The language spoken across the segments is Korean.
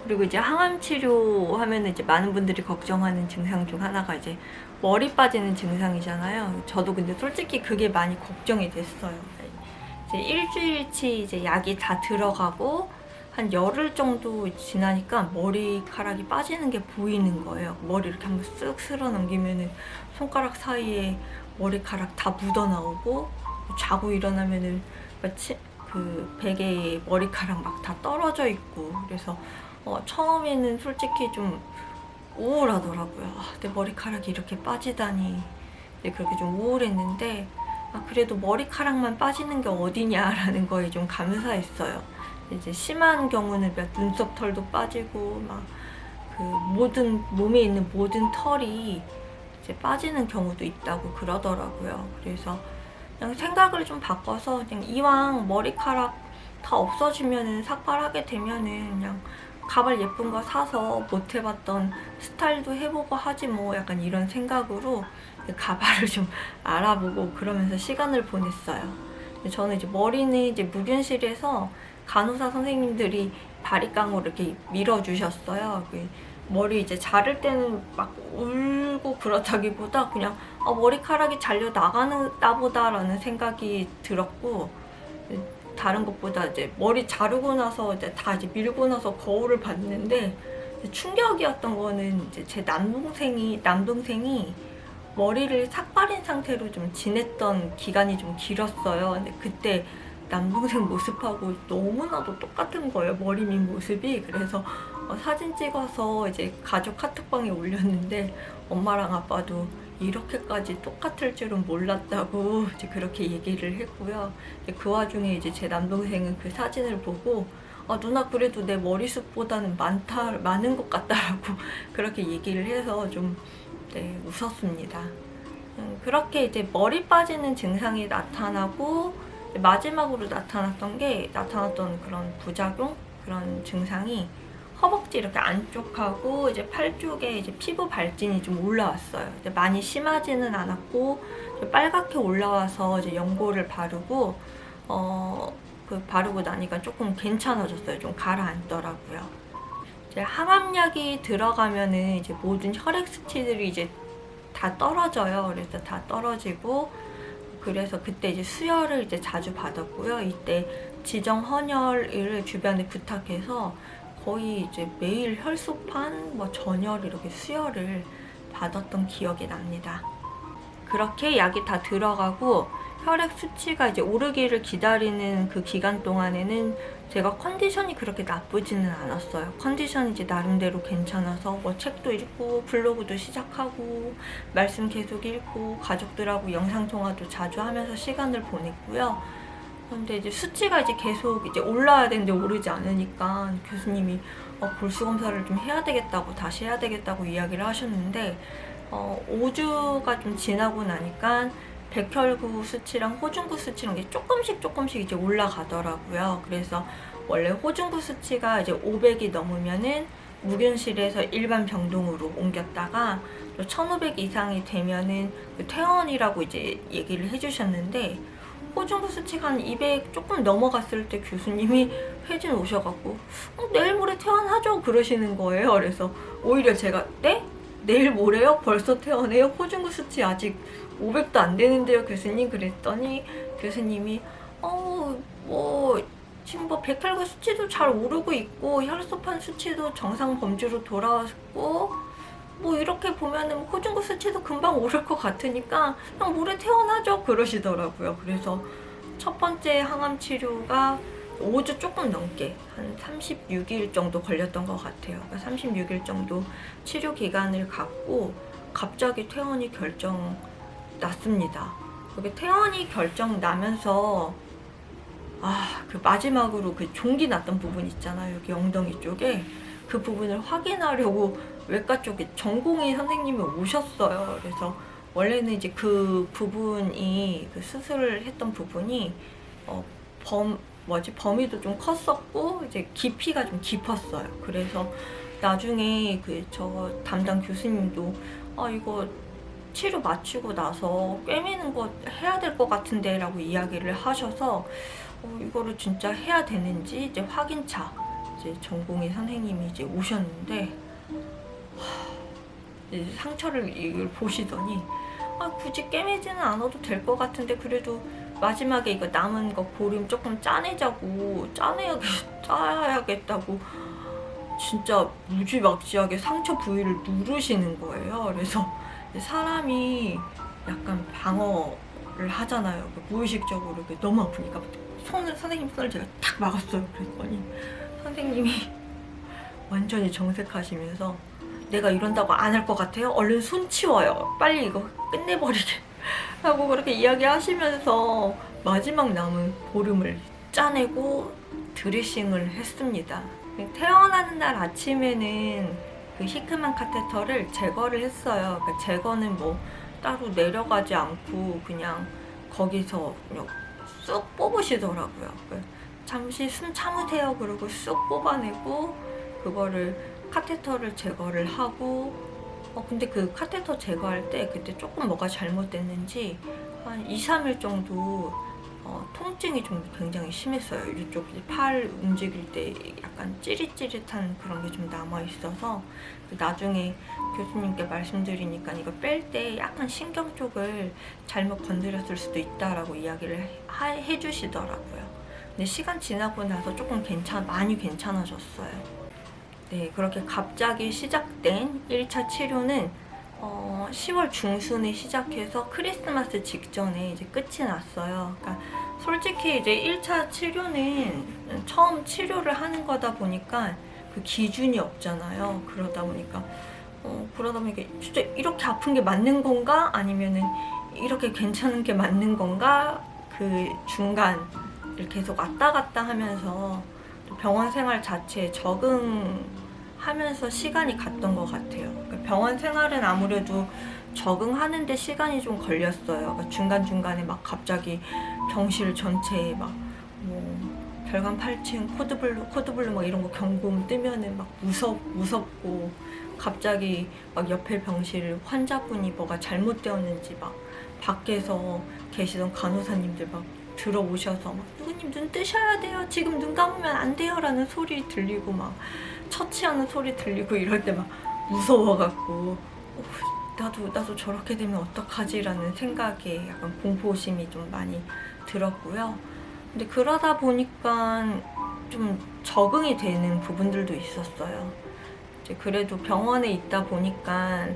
그리고 이제 항암 치료하면 이제 많은 분들이 걱정하는 증상 중 하나가 이제 머리 빠지는 증상이잖아요. 저도 근데 솔직히 그게 많이 걱정이 됐어요. 이제 일주일치 이제 약이 다 들어가고 한 열흘 정도 지나니까 머리카락이 빠지는 게 보이는 거예요. 머리 이렇게 한번 쓱 쓸어 넘기면은 손가락 사이에 머리카락 다 묻어 나오고, 자고 일어나면은 마치 그 베개에 머리카락 막 다 떨어져 있고. 그래서 처음에는 솔직히 좀 우울하더라고요. 내 머리카락이 이렇게 빠지다니. 그렇게 좀 우울했는데, 그래도 머리카락만 빠지는 게 어디냐라는 거에 좀 감사했어요. 이제 심한 경우는 눈썹 털도 빠지고 막 그 모든 몸에 있는 모든 털이 이제 빠지는 경우도 있다고 그러더라고요. 그래서 그냥 생각을 좀 바꿔서 그냥 이왕 머리카락 다 없어지면은 삭발하게 되면은 그냥 가발 예쁜 거 사서 못 해봤던 스타일도 해보고 하지 뭐, 약간 이런 생각으로 가발을 좀 알아보고 그러면서 시간을 보냈어요. 저는 이제 머리는 이제 무균실에서 간호사 선생님들이 바리깡으로 이렇게 밀어주셨어요. 머리 이제 자를 때는 막 울고 그렇다기보다 그냥 머리카락이 잘려 나가나 보다라는 생각이 들었고, 다른 것보다 이제 머리 자르고 나서 이제 다 이제 밀고 나서 거울을 봤는데 충격이었던 거는 이제 제 남동생이 머리를 삭발인 상태로 좀 지냈던 기간이 좀 길었어요. 근데 그때 남동생 모습하고 너무나도 똑같은 거예요, 머리 민 모습이. 그래서 사진 찍어서 이제 가족 카톡방에 올렸는데 엄마랑 아빠도 이렇게까지 똑같을 줄은 몰랐다고 이제 그렇게 얘기를 했고요. 그 와중에 이제 제 남동생은 그 사진을 보고 누나 그래도 내 머리숱보다는 많은 것 같다라고 그렇게 얘기를 해서 좀 웃었습니다. 그렇게 이제 머리 빠지는 증상이 나타나고, 마지막으로 나타났던 그런 부작용, 그런 증상이 허벅지 이렇게 안쪽하고 이제 팔 쪽에 이제 피부 발진이 좀 올라왔어요. 이제 많이 심하지는 않았고 빨갛게 올라와서 이제 연고를 바르고 바르고 나니까 조금 괜찮아졌어요. 좀 가라앉더라고요. 이제 항암약이 들어가면은 이제 모든 혈액 수치들이 이제 다 떨어져요. 그래서 다 떨어지고, 그래서 그때 이제 수혈을 이제 자주 받았고요. 이때 지정 헌혈을 주변에 부탁해서 거의 이제 매일 혈소판, 전혈 이렇게 수혈을 받았던 기억이 납니다. 그렇게 약이 다 들어가고 혈액 수치가 이제 오르기를 기다리는 그 기간 동안에는 제가 컨디션이 그렇게 나쁘지는 않았어요. 컨디션이 이제 나름대로 괜찮아서 책도 읽고 블로그도 시작하고 말씀 계속 읽고 가족들하고 영상통화도 자주 하면서 시간을 보냈고요. 근데 이제 수치가 이제 계속 이제 올라야 되는데 오르지 않으니까 교수님이 골수 검사를 좀 해야 되겠다고, 다시 해야 되겠다고 이야기를 하셨는데 5주가 좀 지나고 나니까 백혈구 수치랑 호중구 수치랑 게 조금씩 이제 올라가더라고요. 그래서 원래 호중구 수치가 이제 500이 넘으면은 무균실에서 일반 병동으로 옮겼다가 또 1500 이상이 되면은 퇴원이라고 이제 얘기를 해주셨는데, 호중구 수치가 한 200 조금 넘어갔을 때 교수님이 회진 오셔갖고 내일 모레 퇴원하죠 그러시는 거예요. 그래서 오히려 제가 내일 모레요? 벌써 퇴원해요? 호중구 수치 아직 500도 안 되는데요 교수님? 그랬더니 교수님이 지금 백혈구 수치도 잘 오르고 있고 혈소판 수치도 정상 범주로 돌아왔고 이렇게 보면은 호중구 수치도 금방 오를 것 같으니까 그냥 모레 퇴원하죠 그러시더라고요. 그래서 첫 번째 항암 치료가 5주 조금 넘게 한 36일 정도 걸렸던 것 같아요. 그러니까 36일 정도 치료 기간을 갖고 갑자기 퇴원이 결정 났습니다. 그게 퇴원이 결정 나면서 그 마지막으로 그 종기 났던 부분 있잖아요. 여기 엉덩이 쪽에 그 부분을 확인하려고 외과 쪽에 전공의 선생님이 오셨어요. 그래서 원래는 이제 그 부분이 그 수술을 했던 부분이 범위도 좀 컸었고 이제 깊이가 좀 깊었어요. 그래서 나중에 저 담당 교수님도 이거 치료 마치고 나서 꿰매는 거 해야 될 것 같은데 라고 이야기를 하셔서 이거를 진짜 해야 되는지 이제 확인차 이제 전공의 선생님이 이제 오셨는데 이제 상처를 이걸 보시더니 굳이 꿰매지는 않아도 될 것 같은데 그래도 마지막에 이거 남은 거 보름 조금 짜내자고 짜야겠다고 진짜 무지막지하게 상처 부위를 누르시는 거예요. 그래서 사람이 약간 방어를 하잖아요. 무의식적으로 이렇게 너무 아프니까 선생님 손을 제가 탁 막았어요. 그랬더니 선생님이 완전히 정색하시면서 내가 이런다고 안 할 것 같아요? 얼른 손 치워요. 빨리 이거 끝내버리게 하고 그렇게 이야기하시면서 마지막 남은 보름을 짜내고 드레싱을 했습니다. 태어나는 날 아침에는 그 시크만 카테터를 제거를 했어요. 그러니까 제거는 뭐 따로 내려가지 않고 그냥 거기서 그냥 쑥 뽑으시더라고요. 잠시 숨 참으세요. 그러고 쑥 뽑아내고 그거를 카테터를 제거를 하고 근데 그 카테터 제거할 때 그때 조금 뭐가 잘못됐는지 한 2, 3일 정도 통증이 좀 굉장히 심했어요. 이쪽 팔 움직일 때 약간 찌릿찌릿한 그런 게 좀 남아있어서 나중에 교수님께 말씀드리니까 이거 뺄 때 약간 신경 쪽을 잘못 건드렸을 수도 있다라고 이야기를 해주시더라고요. 근데 시간 지나고 나서 조금 많이 괜찮아졌어요. 네, 그렇게 갑자기 시작된 1차 치료는 10월 중순에 시작해서 크리스마스 직전에 이제 끝이 났어요. 그러니까 솔직히 이제 1차 치료는 처음 치료를 하는 거다 보니까 그 기준이 없잖아요. 그러다 보니까 진짜 이렇게 아픈 게 맞는 건가? 아니면은 이렇게 괜찮은 게 맞는 건가? 그 중간을 계속 왔다 갔다 하면서 병원 생활 자체에 적응하면서 시간이 갔던 것 같아요. 그러니까 병원 생활은 아무래도 적응하는데 시간이 좀 걸렸어요. 그러니까 중간중간에 막 갑자기 병실 전체에 막 별관 8층 코드블루 막 이런 거 경고음 뜨면은 막 무섭고 갑자기 막 옆에 병실 환자분이 뭐가 잘못되었는지 막 밖에서 계시던 간호사님들 막 들어오셔서 막 누구님 눈 뜨셔야 돼요. 지금 눈 감으면 안 돼요. 라는 소리 들리고 막 처치하는 소리 들리고 이럴 때 막 무서워갖고 나도 저렇게 되면 어떡하지? 라는 생각에 약간 공포심이 좀 많이 들었고요. 근데 그러다 보니까 좀 적응이 되는 부분들도 있었어요. 이제 그래도 병원에 있다 보니까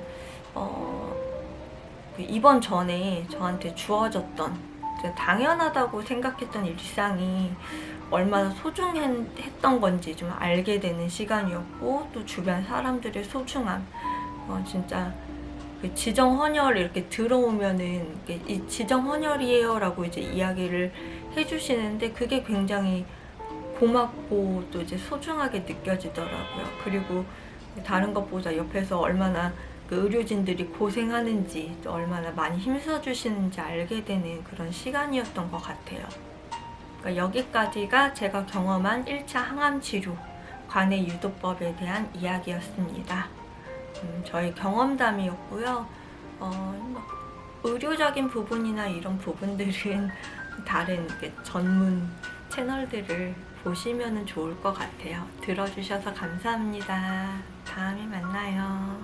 그 입원 전에 저한테 주어졌던 당연하다고 생각했던 일상이 얼마나 소중했던 건지 좀 알게 되는 시간이었고 또 주변 사람들의 소중함 진짜 그 지정 헌혈 이렇게 들어오면은 이 지정 헌혈이에요 라고 이제 이야기를 해주시는데 그게 굉장히 고맙고 또 이제 소중하게 느껴지더라고요. 그리고 다른 것보다 옆에서 얼마나 그 의료진들이 고생하는지 또 얼마나 많이 힘써주시는지 알게 되는 그런 시간이었던 것 같아요. 그러니까 여기까지가 제가 경험한 1차 항암치료 관해 유도법에 대한 이야기였습니다. 저의 경험담이었고요. 의료적인 부분이나 이런 부분들은 다른 전문 채널들을 보시면 좋을 것 같아요. 들어주셔서 감사합니다. 다음에 만나요.